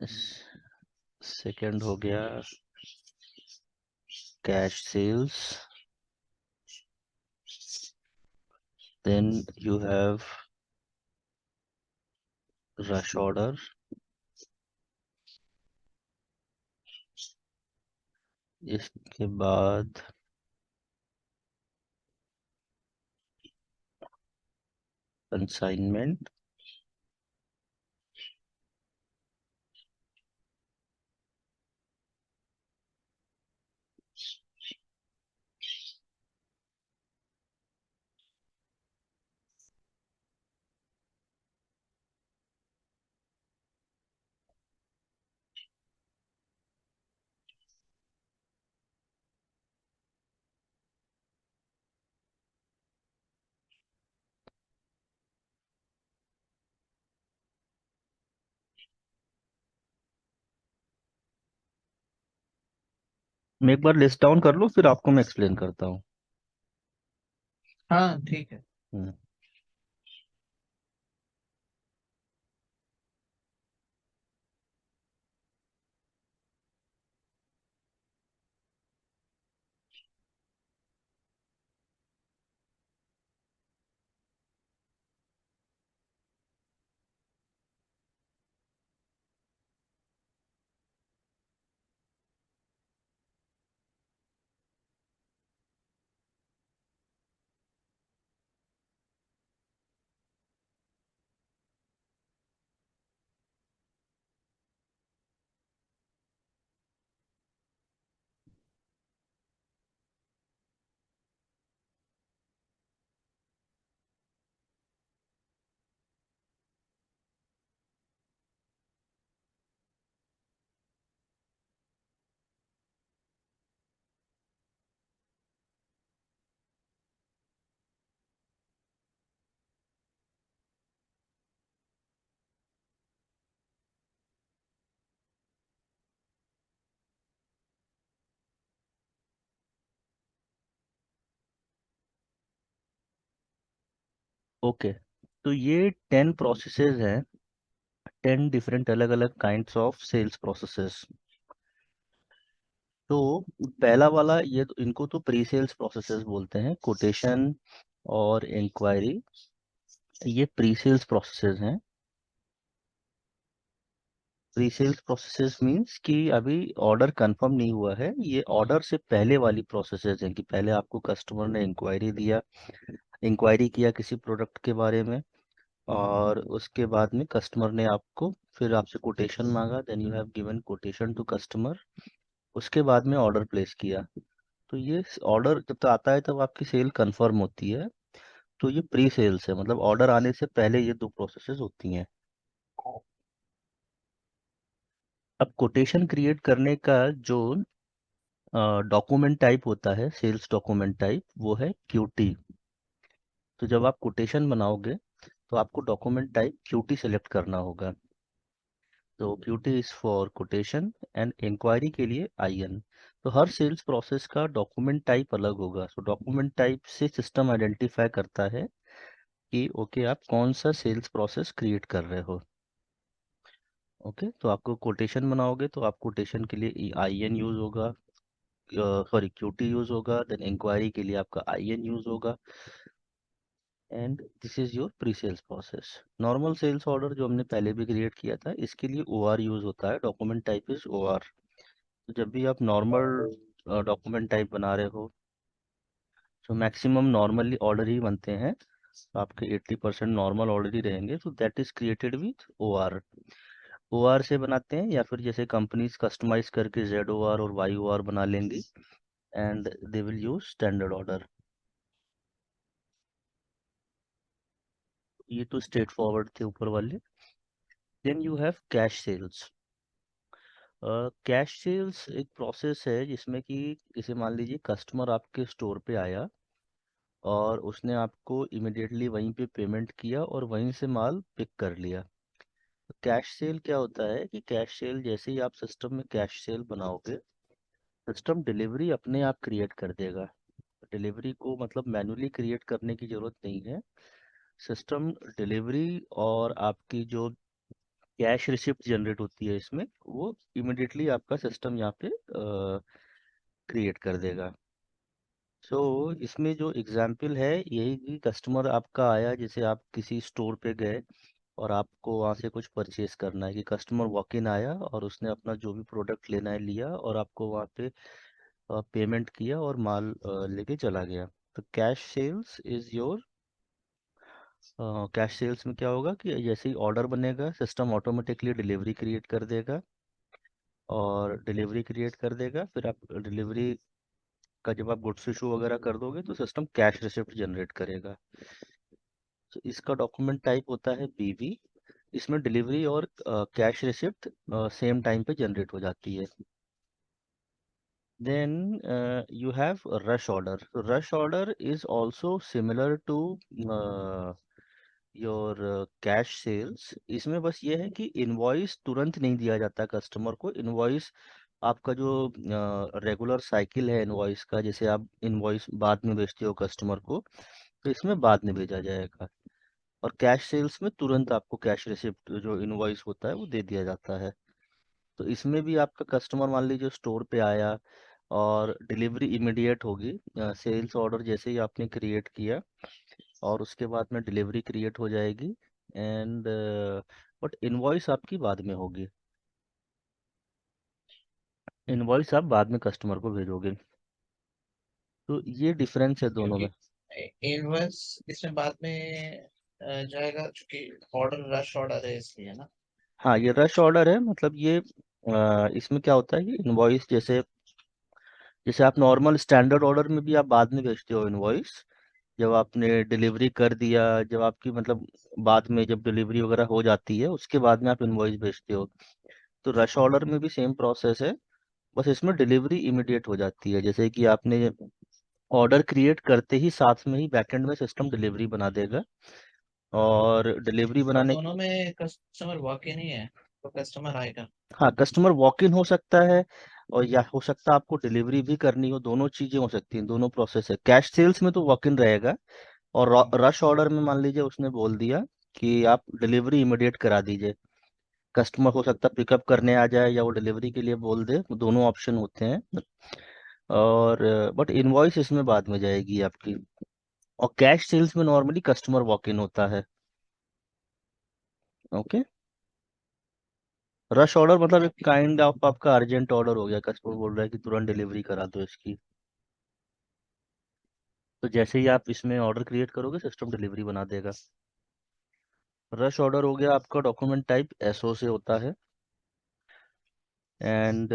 Second हो गया cash sales, then you have rush order, इसके बाद कंसाइनमेंट, मैं एक बार लिस्ट डाउन कर लूँ फिर आपको मैं एक्सप्लेन करता हूँ। हाँ ठीक है। हम्म, ओके। तो ये 10 प्रोसेसेस हैं, 10 डिफरेंट अलग अलग काइंड्स ऑफ सेल्स प्रोसेसेस। तो पहला वाला ये तो, इनको तो प्री सेल्स प्रोसेसेस बोलते हैं, कोटेशन और इंक्वायरी, ये प्री सेल्स प्रोसेसेस हैं। प्री सेल्स प्रोसेसेस मींस कि अभी ऑर्डर कंफर्म नहीं हुआ है, ये ऑर्डर से पहले वाली प्रोसेसेस हैं कि पहले आपको कस्टमर ने इंक्वायरी किया किसी प्रोडक्ट के बारे में, और उसके बाद में कस्टमर ने आपको फिर आपसे कोटेशन मांगा, then you have given quotation to customer, उसके बाद में ऑर्डर प्लेस किया। तो ये ऑर्डर जब तक आता है तब आपकी सेल कंफर्म होती है। तो ये प्री सेल्स है, मतलब ऑर्डर आने से पहले ये दो प्रोसेसेस होती हैं। अब कोटेशन क्रिएट करने का जो डॉक्यूमेंट टाइप होता है, सेल्स डॉक्यूमेंट टाइप, वो है क्यूटी। तो जब आप कोटेशन बनाओगे तो आपको डॉक्यूमेंट टाइप क्यूटी सेलेक्ट करना होगा। तो QT is for quotation and inquiry के लिए आईएन। तो हर सेल्स प्रोसेस का डॉक्यूमेंट टाइप अलग होगा। तो डॉक्यूमेंट टाइप से सिस्टम आइडेंटिफाई करता है कि ओके आप कौन सा सेल्स प्रोसेस क्रिएट कर रहे हो। ओके, तो आपको कोटेशन बनाओगे तो आप कोटेशन के लिए आईएन यूज होगा, सॉरी क्यूटी यूज होगा, देन इंक्वायरी के लिए आपका आईएन यूज होगा, and this is your pre sales process. Normal sales order जो हमने पहले भी क्रिएट किया था, इसके लिए ओआर यूज होता है, डॉक्यूमेंट टाइप इज ओआर। तो जब भी आप नॉर्मल डॉक्यूमेंट टाइप बना रहे हो, तो मैक्सिमम नॉर्मली ऑर्डर ही बनते हैं, तो आपके 80% नॉर्मल ऑर्डर ही रहेंगे, तो that is created with OR. OR से बनाते हैं, या फिर जैसे कंपनीज कस्टमाइज करके जेड ओआर और वाई ओआर बना लेंगी, and they will use standard order. ये तो स्ट्रेट फॉरवर्ड थे ऊपर वाले। Then you have cash sales. Cash sales एक प्रोसेस है जिसमें कि जैसे मान लीजिए कस्टमर आपके स्टोर पे आया और उसने आपको इमिडिएटली वहीं पे पेमेंट किया और वहीं से माल पिक कर लिया। कैश सेल क्या होता है कि कैश सेल जैसे ही आप सिस्टम में कैश सेल बनाओगे, सिस्टम डिलीवरी अपने आप क्रिएट कर देगा। डिलीवरी को मतलब मैन्युअली क्रिएट करने की जरूरत नहीं है। सिस्टम डिलीवरी और आपकी जो कैश रिसिप्ट जनरेट होती है इसमें, वो इमिडिएटली आपका सिस्टम यहाँ पे क्रिएट कर देगा। सो इसमें जो एग्जाम्पल है यही कि कस्टमर आपका आया, जैसे आप किसी स्टोर पे गए और आपको वहाँ से कुछ परचेज करना है, कि कस्टमर वॉक इन आया और उसने अपना जो भी प्रोडक्ट लेना है लिया और आपको वहाँ पे पेमेंट किया और माल लेके चला गया। तो cash sales is your, cash sales में क्या होगा कि जैसे ही ऑर्डर बनेगा सिस्टम ऑटोमेटिकली डिलीवरी क्रिएट कर देगा, और डिलीवरी क्रिएट कर देगा, फिर आप डिलीवरी का जब आप गुड्स इशू वगैरह कर दोगे तो सिस्टम कैश रिसिप्ट जनरेट करेगा। तो इसका डॉक्यूमेंट टाइप होता है बीवी। इसमें डिलीवरी और कैश रिसिप्ट सेम टाइम पे जनरेट हो जाती है। Then you have a rush order. So rush order is also similar to your cash sales. इसमें बस ये है कि इनवॉइस तुरंत नहीं दिया जाता कस्टमर को। इनवॉइस आपका जो रेगुलर साइकिल है इनवॉइस का, जैसे आप इनवॉइस बाद में भेजते हो कस्टमर को, तो इसमें बाद में भेजा जाएगा। और कैश सेल्स में तुरंत आपको कैश रिसिप्ट जो इनवॉइस होता है वो दे दिया जाता है। तो इसमें भी आपका कस्टमर मान लीजिए स्टोर पे आया और डिलीवरी इमीडिएट होगी, सेल्स ऑर्डर जैसे ही आपने क्रिएट किया और उसके बाद में डिलीवरी क्रिएट हो जाएगी, एंड बट इनवॉइस आपकी बाद में होगी। इनवॉइस आप बाद में कस्टमर को भेजोगे। तो ये डिफरेंस है दोनों में। क्योंकि इनवॉइस इसमें बाद में जाएगा, क्योंकि ऑर्डर रश ऑर्डर है इसलिए ना। हाँ, ये रश ऑर्डर है, मतलब ये इसमें क्या होता है कि इनवॉइस जैसे जैसे आप नॉर्मल स्टैंडर्ड ऑर्डर में भी आप बाद में भेजते हो इनवॉइस, जब आपने डिलीवरी कर दिया, जब आपकी मतलब बाद में जब डिलीवरी वगैरह हो जाती है उसके बाद में आप इनवॉइस भेजते हो। तो रश ऑर्डर में भी सेम प्रोसेस है, बस इसमें डिलीवरी इमीडिएट हो जाती है। जैसे कि आपने ऑर्डर क्रिएट करते ही साथ में ही बैकएंड में सिस्टम डिलीवरी बना देगा, और डिलीवरी पर बनाने दोनों में कस्टमर वॉक इन ही है, तो कस्टमर आएगा। हाँ, कस्टमर वॉक इन हो सकता है, और या हो सकता है आपको डिलीवरी भी करनी हो, दोनों चीजें हो सकती हैं, दोनों प्रोसेस है। कैश सेल्स में तो वॉक इन रहेगा, और रश ऑर्डर में मान लीजिए उसने बोल दिया कि आप डिलीवरी इमीडिएट करा दीजिए, कस्टमर हो सकता है पिकअप करने आ जाए या वो डिलीवरी के लिए बोल दे, दोनों ऑप्शन होते हैं। और बट इनवॉइस इसमें बाद में जाएगी आपकी। और कैश सेल्स में नॉर्मली कस्टमर वॉक इन होता है। ओके। रश ऑर्डर मतलब एक ओके। काइंड ऑफ आपका अर्जेंट ऑर्डर हो गया, कस्टमर बोल रहा है कि तुरंत डिलीवरी करा दो इसकी। तो जैसे ही आप इसमें ऑर्डर क्रिएट करोगे सिस्टम डिलीवरी बना देगा। रश ऑर्डर हो गया आपका, डॉक्यूमेंट टाइप एसओ से होता है। एंड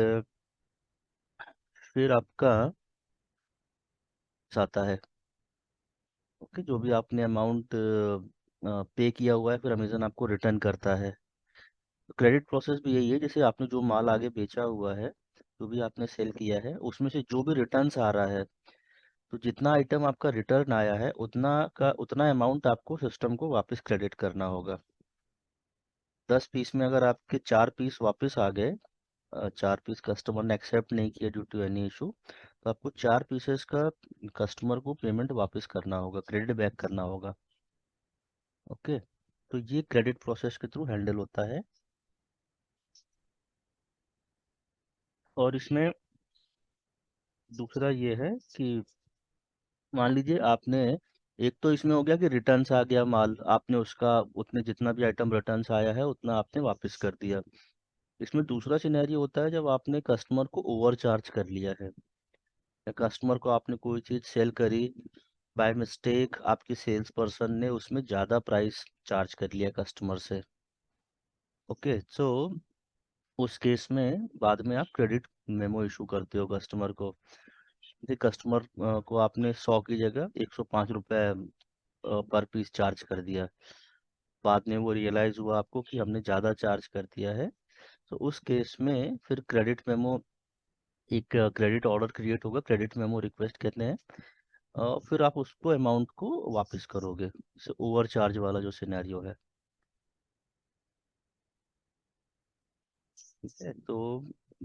फिर आपका आता है, ओके, जो भी आपने अमाउंट पे किया हुआ है फिर अमेजन आपको रिटर्न करता है। तो क्रेडिट प्रोसेस भी यही है, जैसे आपने जो माल आगे बेचा हुआ है, जो भी आपने सेल किया है, उसमें से जो भी रिटर्न्स आ रहा है, तो जितना आइटम आपका रिटर्न आया है उतना अमाउंट आपको सिस्टम को वापस क्रेडिट करना होगा। 10 पीस में अगर आपके 4 पीस वापस आ गए, 4 पीस कस्टमर ने एक्सेप्ट नहीं किया ड्यू टू एनी इशू, तो आपको 4 पीसेस का कस्टमर को पेमेंट वापस करना होगा, क्रेडिट बैक करना होगा। ओके। तो ये क्रेडिट प्रोसेस के थ्रू हैंडल होता है। और इसमें दूसरा ये है कि मान लीजिए आपने, एक तो इसमें हो गया कि रिटर्न्स आ गया माल, आपने उसका उतने जितना भी आइटम रिटर्न्स आया है उतना आपने वापस कर दिया। इसमें दूसरा सिनेरियो होता है जब आपने कस्टमर को ओवर चार्ज कर लिया है, या कस्टमर को आपने कोई चीज़ सेल करी, बाय मिस्टेक आपकी सेल्स पर्सन ने उसमें ज़्यादा प्राइस चार्ज कर लिया कस्टमर से। ओके। सो उस केस में बाद में आप क्रेडिट मेमो इशू करते हो कस्टमर को। जैसे कस्टमर को आपने 100 की जगह 105 रुपये पर पीस चार्ज कर दिया, बाद में वो रियलाइज़ हुआ आपको कि हमने ज़्यादा चार्ज कर दिया है, तो उस केस में फिर क्रेडिट मेमो, एक क्रेडिट ऑर्डर क्रिएट होगा, क्रेडिट मेमो रिक्वेस्ट कहते हैं, फिर आप उसको अमाउंट को वापस करोगे, जैसे ओवर चार्ज वाला जो सिनेरियो है। ठीक है। तो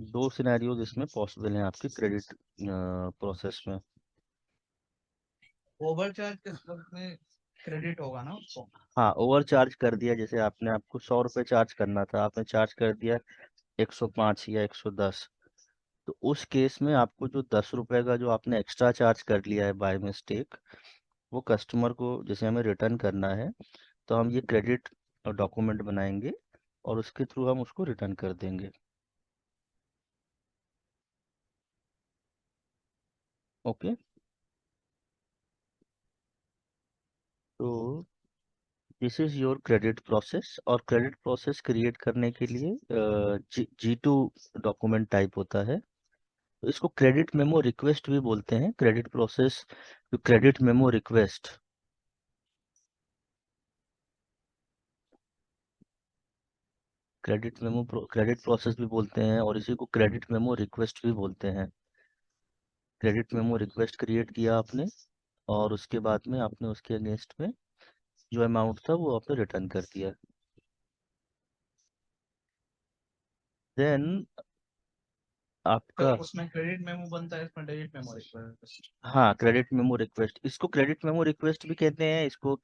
दो सिनेरियोज इसमें पॉसिबल हैं आपके क्रेडिट प्रोसेस में। ओवर चार्ज किस वक्त में क्रेडिट होगा ना उसको। हाँ, ओवर चार्ज कर दिया, जैसे आपने, आपको 100 रुपये चार्ज करना था, आपने चार्ज कर दिया 105 या 110। तो उस केस में आपको जो 10 रुपये का जो आपने एक्स्ट्रा चार्ज कर लिया है बाय मिस्टेक, वो कस्टमर को जैसे हमें रिटर्न करना है, तो हम ये क्रेडिट डॉक्यूमेंट बनाएंगे और उसके थ्रू हम उसको रिटर्न कर देंगे। ओके। तो this is your credit process, और क्रेडिट प्रोसेस क्रिएट करने के लिए G2 डॉक्यूमेंट टाइप होता है। तो इसको क्रेडिट मेमो रिक्वेस्ट भी बोलते हैं, credit process, credit memo request, credit process भी बोलते हैं, और इसी को क्रेडिट मेमो रिक्वेस्ट भी बोलते हैं। क्रेडिट मेमो रिक्वेस्ट क्रिएट किया आपने, और उसके बाद में आपने उसके अगेंस्ट में जो अमाउंट था वो आपने रिटर्न कर दिया। देन तो आपका, उसमें क्रेडिट मेमो बनता है, इसमें डेबिट मेमो रिक्वेस्ट। हाँ, क्रेडिट मेमो रिक्वेस्ट, इसको क्रेडिट मेमो रिक्वेस्ट भी कहते हैं, इसको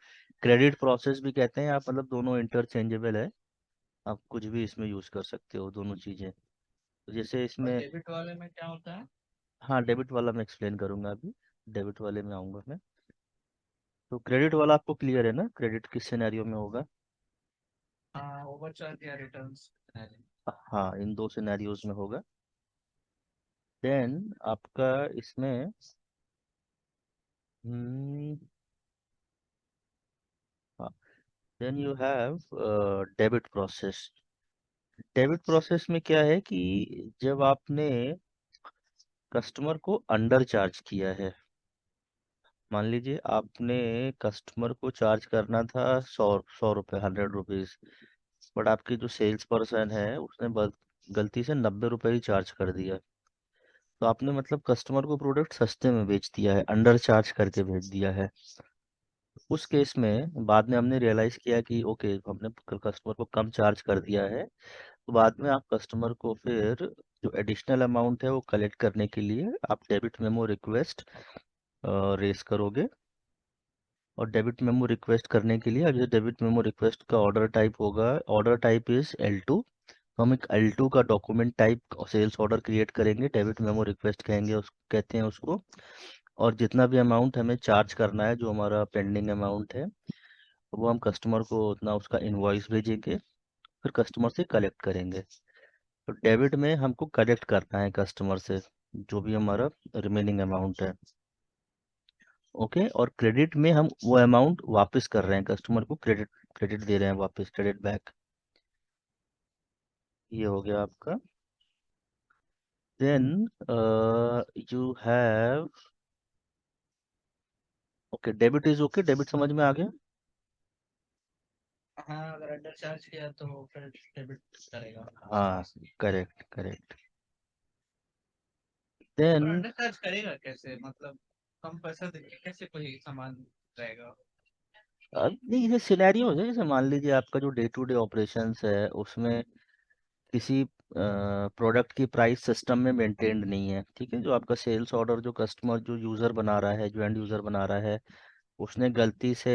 क्रेडिट प्रोसेस भी कहते हैं, आप मतलब दोनों इंटरचेंजेबल है, आप कुछ भी इसमें यूज कर सकते हो दोनों चीजें। तो जैसे और इसमें, डेबिट वाले में क्या होता है? हाँ, डेबिट वाला मैं एक्सप्लेन करूंगा अभी, डेबिट वाले में आऊंगा मैं। तो क्रेडिट वाला आपको क्लियर है ना, क्रेडिट किस सिनेरियो में होगा? हाँ, ओवर चार्ज या रिटर्न। हाँ, इन दो सिनेरियोज में होगा। देन आपका इसमें, हम्म, हाँ, then you have debit process. Debit process में क्या है कि जब आपने कस्टमर को अंडर चार्ज किया है, मान लीजिए आपने कस्टमर को चार्ज करना था 100 रुपये, 100 रुपीज, बट आपकी जो सेल्स पर्सन है उसने गलती से 90 रुपये ही चार्ज कर दिया। तो आपने मतलब कस्टमर को प्रोडक्ट सस्ते में बेच दिया है, अंडर चार्ज करके भेज दिया है। उस केस में बाद में हमने रियलाइज किया कि ओके, हमने कस्टमर को कम चार्ज कर दिया है। तो बाद में आप कस्टमर को फिर जो एडिशनल अमाउंट है वो कलेक्ट करने के लिए आप डेबिट मेमो रिक्वेस्ट रेस करोगे। और डेबिट मेमो रिक्वेस्ट करने के लिए, अब जैसे डेबिट मेमो रिक्वेस्ट का ऑर्डर टाइप होगा, ऑर्डर टाइप इज L2, तो हम एक L2 का document type sales order create करेंगे, डेबिट मेमो रिक्वेस्ट कहेंगे उस कहते हैं उसको। और जितना भी अमाउंट हमें चार्ज करना है, जो हमारा पेंडिंग अमाउंट है, वो हम कस्टमर को उतना उसका इनवॉइस भेजेंगे, फिर कस्टमर से कलेक्ट करेंगे। तो डेबिट में हमको कलेक्ट करना है कस्टमर से जो भी हमारा रिमेनिंग अमाउंट है। ओके, और क्रेडिट में हम वो अमाउंट वापस कर रहे हैं कस्टमर को, क्रेडिट क्रेडिट दे रहे हैं वापस, क्रेडिट बैक। ये हो गया आपका। Then you have, okay, debit is okay, debit समझ में आ गया। हाँ, अगर अंडर चार्ज किया तो फिर डेबिट करेगा हाँ, कस्टमर से। Correct correct. पर देन अंडर चार्ज करेगा कैसे, मतलब कम पैसा देके कैसे कोई सामान रहेगा? नहीं, जैसे सिनेरियो है, जैसे मान लीजिए आपका जो डे टू डे ऑपरेशंस है उसमें किसी प्रोडक्ट की प्राइस सिस्टम में मेंटेन्ड नहीं है, ठीक है, जो आपका सेल्स ऑर्डर जो कस्टमर जो यूज़र बना रहा है, जो एंड यूज़र बना रहा है, उसने गलती से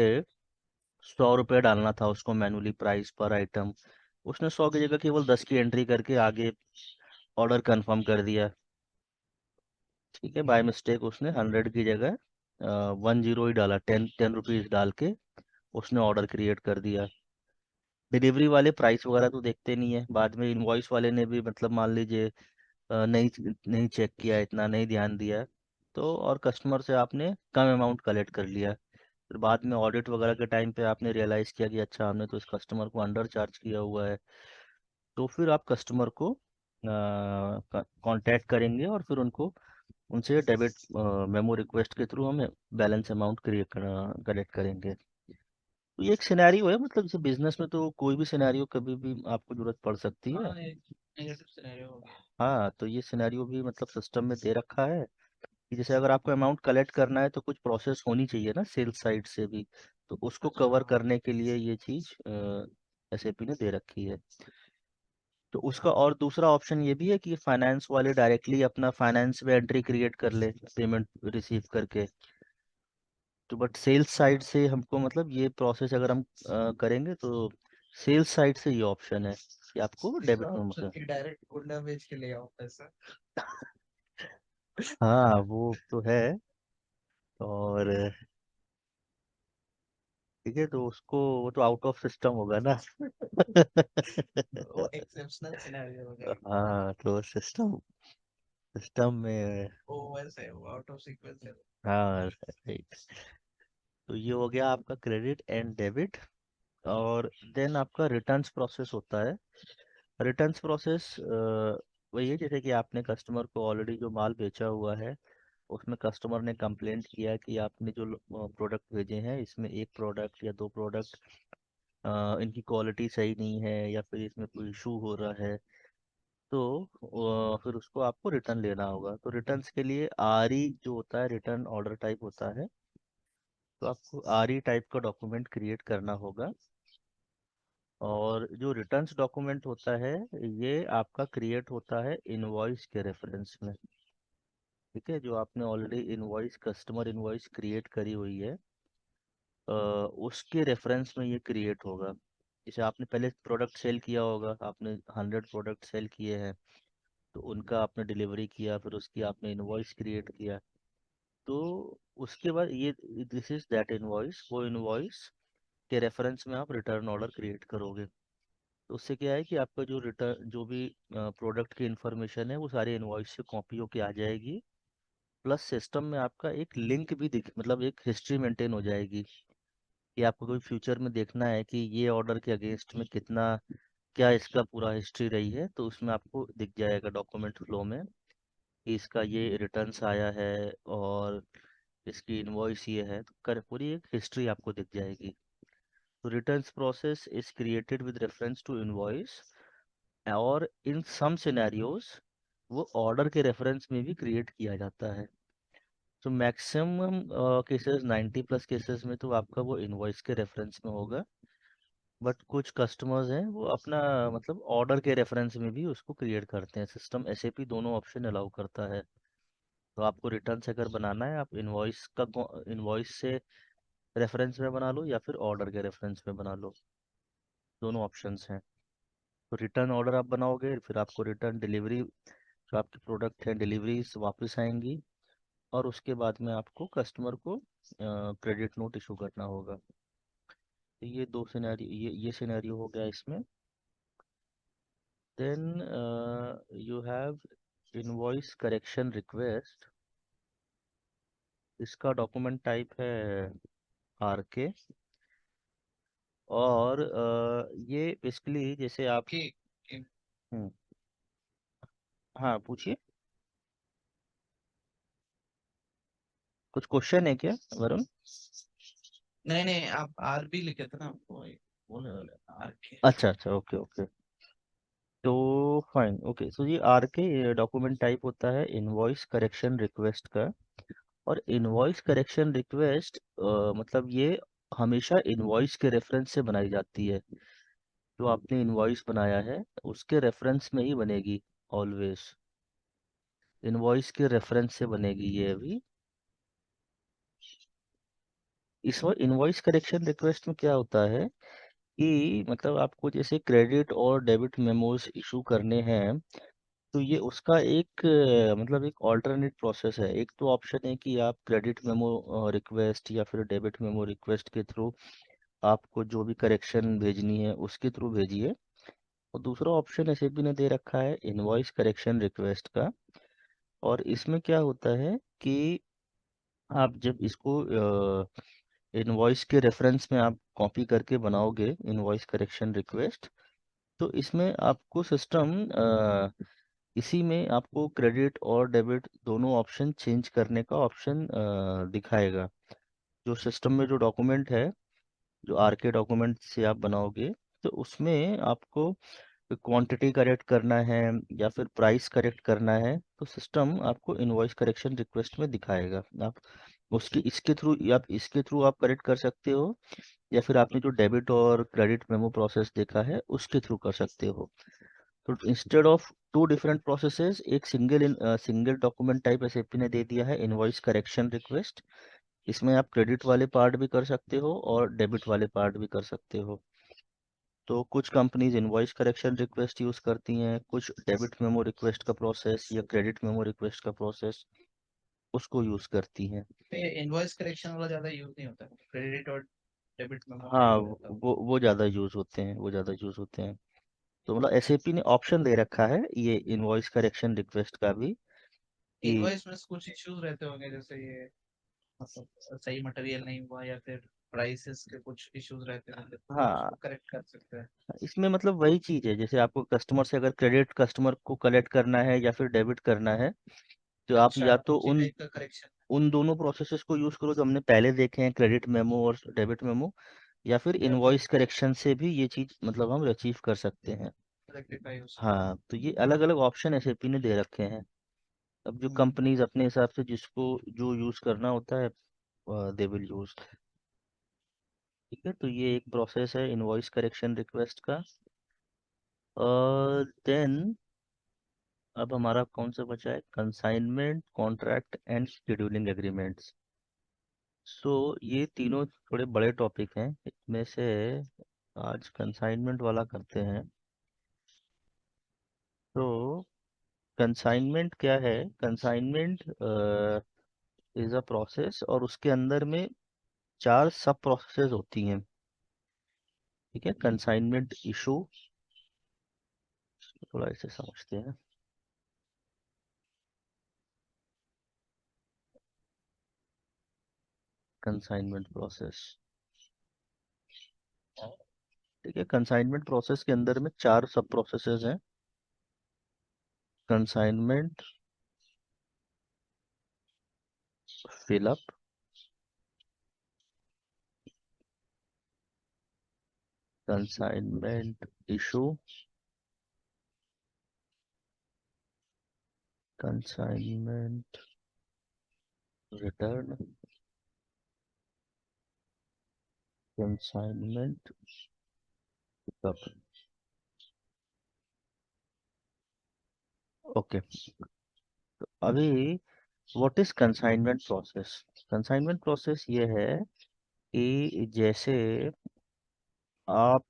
100 रुपये डालना था उसको मैनुअली प्राइस पर आइटम, उसने 100 की जगह केवल 10 की एंट्री करके आगे ऑर्डर कंफर्म कर दिया। ठीक है, बाय मिस्टेक उसने 100 की जगह 10 ही डाला, 10 रुपीज़ डाल के उसने ऑर्डर क्रिएट कर दिया। डिलीवरी वाले प्राइस वगैरह तो देखते नहीं है, बाद में इनवॉइस वाले ने भी मतलब मान लीजिए नहीं नहीं चेक किया, इतना नहीं ध्यान दिया, तो और कस्टमर से आपने कम अमाउंट कलेक्ट कर लिया। फिर बाद में ऑडिट वगैरह के टाइम पे आपने रियलाइज़ किया कि अच्छा, हमने तो इस कस्टमर को अंडर चार्ज किया हुआ है। तो फिर आप कस्टमर को कांटेक्ट करेंगे और फिर उनको उनसे डेबिट मेमो रिक्वेस्ट के थ्रू हमें बैलेंस अमाउंट क्रिएट कलेक्ट करेंगे। तो ये एक सिनेरियो है, मतलब जैसे बिजनेस में तो कोई भी सिनेरियो कभी भी आपको जरूरत पड़ सकती है। हाँ, एक नेगेटिव सिनेरियो हो गया। हाँ, तो ये सिनेरियो भी मतलब सिस्टम में दे रखा है कि जैसे अगर आपको अमाउंट कलेक्ट करना है तो कुछ प्रोसेस होनी चाहिए ना सेल्स साइड से भी, तो उसको अच्छा, कवर हाँ। करने के लिए ये चीज SAP ने दे रखी है। तो उसका और दूसरा ऑप्शन ये भी है कि फाइनेंस वाले डायरेक्टली अपना फाइनेंस में एंट्री क्रिएट कर ले पेमेंट रिसीव करके। तो बट सेल्स साइड से हमको मतलब ये प्रोसेस अगर हम करेंगे तो सेल्स साइड से ये ऑप्शन है कि आपको इसका डेबिट मेमो ऑप्शन से। की डायरेक्ट गुंडा बेच के ले आओ पैसा। हाँ वो तो है। और ठीक है, तो उसको वो तो आउट ऑफ सिस्टम होगा ना। वो एक्सेप्शनल सिनेरियो हो जाएगा। हाँ तो सिस्टम सिस्टम में। वो वैसे वो आउट ऑफ सीक्वेंस है। हाँ राइट। तो ये हो गया आपका क्रेडिट एंड डेबिट। और देन आपका रिटर्न्स प्रोसेस होता है। रिटर्न्स प्रोसेस वही है, जैसे कि आपने कस्टमर को ऑलरेडी जो माल बेचा हुआ है उसमें कस्टमर ने कंप्लेंट किया कि आपने जो प्रोडक्ट भेजे हैं इसमें एक प्रोडक्ट या दो प्रोडक्ट इनकी क्वालिटी सही नहीं है या फिर इसमें कोई इशू हो रहा है। तो फिर उसको आपको रिटर्न लेना होगा। तो रिटर्न्स के लिए आर ई जो होता है, रिटर्न ऑर्डर टाइप होता है। तो आपको आर ई टाइप का डॉक्यूमेंट क्रिएट करना होगा। और जो रिटर्न्स डॉक्यूमेंट होता है ये आपका क्रिएट होता है इनवॉइस के रेफरेंस में। ठीक है, जो आपने already invoice customer invoice create करी हुई है उसके रेफरेंस में ये क्रिएट होगा। जैसे आपने पहले प्रोडक्ट सेल किया होगा, आपने 100 प्रोडक्ट सेल किए हैं, तो उनका आपने डिलीवरी किया, फिर उसकी आपने इनवॉइस क्रिएट किया। तो उसके बाद ये दिस इज दैट इनवॉइस, वो इनवॉइस के रेफरेंस में आप रिटर्न ऑर्डर क्रिएट करोगे। तो उससे क्या है कि आपका जो रिटर्न जो भी प्रोडक्ट की इंफॉर्मेशन है वो सारी इनवॉइस से कॉपी होके आ जाएगी। प्लस सिस्टम में आपका एक लिंक भी दिख मतलब एक हिस्ट्री मेंटेन हो जाएगी कि आपको कोई फ्यूचर में देखना है कि ये ऑर्डर के अगेंस्ट में कितना क्या इसका पूरा हिस्ट्री रही है, तो उसमें आपको दिख जाएगा डॉक्यूमेंट फ्लो में कि इसका ये रिटर्न्स आया है और इसकी इनवॉइस ये है, तो कर पूरी एक हिस्ट्री आपको दिख जाएगी। तो returns process is created with reference to invoice, और इन सम सिनेरियोज वो ऑर्डर के रेफरेंस में भी क्रिएट किया जाता है। तो मैक्सिमम केसेस 90+ केसेस में तो आपका वो इनवॉइस के रेफरेंस में होगा। बट कुछ कस्टमर्स हैं वो अपना मतलब ऑर्डर के रेफरेंस में भी उसको क्रिएट करते हैं। सिस्टम एसएपी दोनों ऑप्शन अलाउ करता है। तो आपको रिटर्न अगर बनाना है आप इनवॉइस से रेफरेंस में बना लो या फिर ऑर्डर के रेफरेंस में बना लो, दोनों ऑप्शंस हैं। तो रिटर्न ऑर्डर आप बनाओगे, फिर आपको रिटर्न डिलीवरी जो आपके प्रोडक्ट हैं डिलीवरीज वापस आएंगी, और उसके बाद में आपको कस्टमर को क्रेडिट नोट इशू करना होगा। तो ये दो सिनेरियो, ये सिनेरियो हो गया इसमें। Then you have invoice correction request. इसका डॉक्यूमेंट टाइप है आर के। और ये बेसिकली जैसे आप कि हम्म, हाँ पूछिए। कुछ क्वेश्चन है क्या वरुण? नहीं नहीं, आप आर बी लिखे थे ना, आपको बोले बोले आर के। अच्छा अच्छा, ओके ओके। तो फाइन, ओके। सो ये आर के डॉक्यूमेंट टाइप होता है इनवॉइस करेक्शन रिक्वेस्ट का। और इनवॉइस करेक्शन रिक्वेस्ट मतलब ये हमेशा इनवॉइस के रेफरेंस से बनाई जाती है। जो आपने इनवॉइस बनाया है उसके रेफरेंस में ही बनेगी ऑलवेज। इनवॉइस के रेफरेंस से बनेगी ये अभी। इस इनवॉइस करेक्शन रिक्वेस्ट में क्या होता है कि मतलब आपको जैसे क्रेडिट और डेबिट मेमोज इशू करने हैं, तो ये उसका एक मतलब एक ऑल्टरनेट प्रोसेस है। एक तो ऑप्शन है कि आप क्रेडिट मेमो रिक्वेस्ट या फिर डेबिट मेमो रिक्वेस्ट के थ्रू आपको जो भी करेक्शन भेजनी है उसके थ्रू भेजिए। और दूसरा ऑप्शन एसएपी ने दे रखा है इनवॉइस करेक्शन रिक्वेस्ट का। और इसमें क्या होता है कि आप जब इसको इनवॉइस के रेफरेंस में आप कॉपी करके बनाओगे इनवॉइस करेक्शन रिक्वेस्ट, तो इसमें आपको सिस्टम इसी में आपको क्रेडिट और डेबिट दोनों ऑप्शन चेंज करने का ऑप्शन दिखाएगा। जो सिस्टम में जो डॉक्यूमेंट है, जो आर के डॉक्यूमेंट से आप बनाओगे, तो उसमें आपको क्वांटिटी करेक्ट करना है या फिर प्राइस करेक्ट करना है, तो सिस्टम आपको इनवॉइस करेक्शन रिक्वेस्ट में दिखाएगा। आप उसके इसके थ्रू आप करेक्ट कर सकते हो, या फिर आपने जो डेबिट और क्रेडिट मेमो प्रोसेस देखा है उसके थ्रू कर सकते हो। तो instead of two different processes एक सिंगल डॉक्यूमेंट टाइप एसएपी ने दे दिया है इनवॉइस करेक्शन रिक्वेस्ट। इसमें आप क्रेडिट वाले पार्ट भी कर सकते हो और डेबिट वाले पार्ट भी कर सकते हो। तो कुछ companies invoice correction request use करती हैं, कुछ डेबिट मेमो रिक्वेस्ट का प्रोसेस या क्रेडिट मेमो रिक्वेस्ट का प्रोसेस उसको यूज़ करती हैं। तो ये इनवॉइस करेक्शन वाला ज्यादा यूज नहीं होता, क्रेडिट और डेबिट मेमो का हाँ, ही रहता होगा। वो ज़्यादा यूज़ होते हैं, वो ज़्यादा यूज़ होते हैं। तो मतलब एसएपी ने ऑप्शन दे रखा है ये इनवॉइस करेक्शन रिक्वेस्ट का भी कि इनवॉइस में कुछ इश्यूज रहते होंगे, जैसे ये मतलब सही मटेरियल नहीं हुआ या फिर प्राइसेस के कुछ इश्यूज रहते होंगे, तो हाँ, उसको करेक्ट कर सकते हैं। इसमें मतलब वही चीज़ है, जैसे आपको कस्टमर से अगर क्रेडिट कस्टमर को कलेक्ट करना है या फिर डेबिट करना है, तो आप अच्छा, या तो उसी उन टाइप का करेक्शन। उन दोनों प्रोसेसेस को यूज़ करो जो हमने पहले देखे हैं, क्रेडिट मेमो और डेबिट मेमो, या फिर ओके, इनवॉइस करेक्शन से भी ये चीज़ मतलब हम अचीव कर सकते हैं। रेक्टिफाई हो सकता हाँ, तो ये अलग अलग ऑप्शन एसएपी ने दे रखे हैं। अब जो है। कंपनीज अपने हिसाब से जिसको जो यूज़ करना होता है दे विल यूज़। ठीक है, तो ये एक प्रोसेस है इनवॉइस करेक्शन रिक्वेस्ट का। देन अब हमारा कौन सा बचा है, consignment, contract and scheduling agreements. So ये तीनों थोड़े बड़े टॉपिक हैं, इसमें से आज कंसाइनमेंट वाला करते हैं। तो कंसाइनमेंट क्या है, कंसाइनमेंट इज अ प्रोसेस और उसके अंदर में चार सब प्रोसेसेस होती हैं। ठीक है, कंसाइनमेंट इशू, थोड़ा इसे समझते हैं। कंसाइनमेंट प्रोसेस, ठीक है, कंसाइनमेंट प्रोसेस के अंदर में चार सब प्रोसेसेस हैं। Consignment, fill up, consignment issue, consignment return, consignment pickup. Okay, तो अभी what is consignment process. Consignment process ये है कि जैसे आप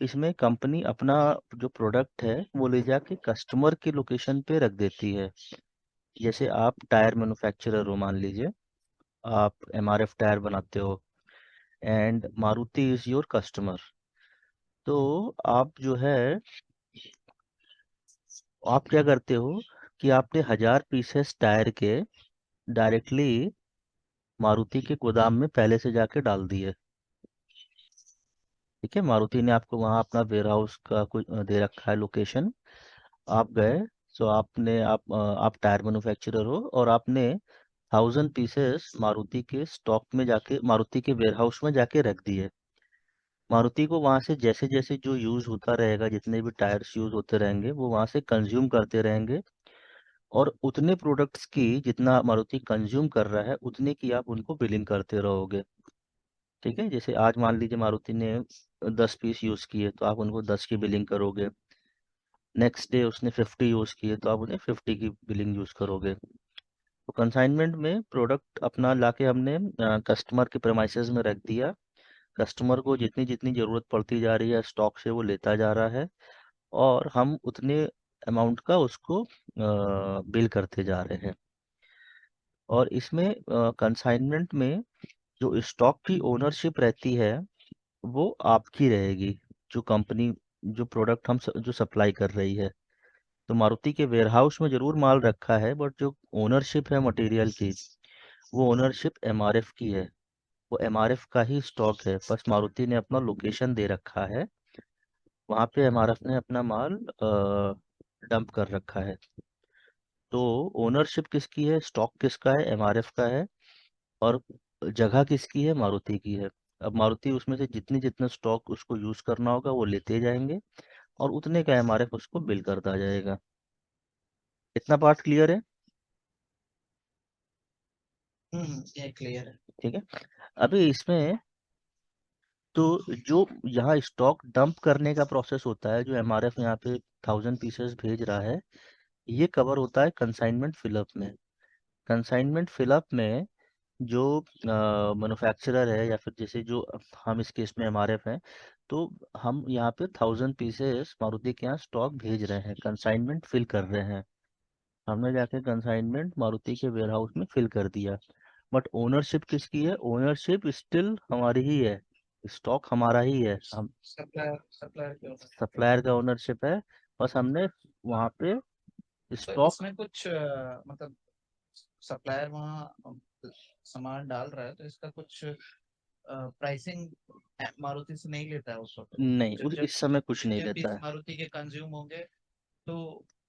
इसमें कंपनी अपना जो प्रोडक्ट है वो ले जाके कस्टमर की लोकेशन पे रख देती है। जैसे आप टायर मैन्युफैक्चरर हो, मान लीजिए आप एमआरएफ टायर बनाते हो and Maruti is your customer. तो आप जो है, आप क्या करते हो कि आपने 1000 पीसेस टायर के डायरेक्टली मारुति के गोदाम में पहले से जाके डाल दिए। ठीक है, मारुति ने आपको वहाँ अपना वेयर हाउस का कुछ दे रखा है लोकेशन। आप गए, सो आप टायर मैन्युफैक्चरर हो और आपने 1000 पीसेस मारुति के स्टॉक में जाके मारुति के वेयर हाउस में जाके रख दिए। मारुति को वहां से जैसे जैसे जो यूज होता रहेगा, जितने भी टायर्स यूज होते रहेंगे वो वहां से कंज्यूम करते रहेंगे, और उतने प्रोडक्ट्स की जितना मारुति कंज्यूम कर रहा है उतने की आप उनको बिलिंग करते रहोगे। ठीक है, जैसे आज मान लीजिए मारुति ने 10 पीस यूज किए तो आप उनको 10 की बिलिंग करोगे। नेक्स्ट डे उसने 50 यूज किए तो आप उन्हें 50 की बिलिंग यूज करोगे। तो कंसाइनमेंट में प्रोडक्ट अपना लाके हमने कस्टमर के प्रेमाइसेस में रख दिया। कस्टमर को जितनी जितनी ज़रूरत पड़ती जा रही है स्टॉक से वो लेता जा रहा है, और हम उतने अमाउंट का उसको बिल करते जा रहे हैं। और इसमें कंसाइनमेंट में जो स्टॉक की ओनरशिप रहती है वो आपकी रहेगी। जो कंपनी जो प्रोडक्ट जो सप्लाई कर रही है, तो मारुति के वेयरहाउस में जरूर माल रखा है, बट जो ओनरशिप है मटेरियल की, वो ओनरशिप एमआरएफ की है। वो एमआरएफ का ही स्टॉक है, बस मारुति ने अपना लोकेशन दे रखा है, वहां पे एमआरएफ ने अपना माल डंप कर रखा है। तो ओनरशिप किसकी है, स्टॉक किसका है, एमआरएफ का है, और जगह किसकी है, मारुति की है। अब मारुति उसमें से जितनी जितना स्टॉक उसको यूज करना होगा वो लेते जाएंगे, और उतने का एमआरएफ उसको बिल करता जाएगा। इतना पार्ट क्लियर है। ये क्लियर है। ठीक है, अभी इसमें तो जो यहाँ स्टॉक डंप करने का प्रोसेस होता है, जो एमआरएफ यहाँ पे 1000 पीसेस भेज रहा है, ये कवर होता है कंसाइनमेंट फिलअप में। कंसाइनमेंट फिलअप में जो मैन्युफैक्चरर है या फिर जैसे जो हम इस केस में एमआरएफ हैं, तो हम यहाँ पे 1000 पीसेस मारुति के यहाँ स्टॉक भेज रहे हैं, कंसाइनमेंट फिल कर रहे हैं। हमने जाके कंसाइनमेंट मारुति के वेयर हाउस में फिल कर दिया। बट ओनरशिप किसकी है? ओनरशिप स्टिल हमारी ही है, स्टॉक हमारा ही है। हम सप्लायर सप्लायर के ऊपर। सप्लायर का ओनरशिप है, बस हमने वहाँ पे तो स्टॉक। इसमें कुछ मतलब सप्लायर वहाँ सामान डाल रहा है तो इसका कुछ प्राइसिंग मारुति से नहीं लेता है उस वक्त? नहीं, जब जब इस समय कुछ नहीं जब लेता पीस है। मारुति के कंज्यूम होंगे तो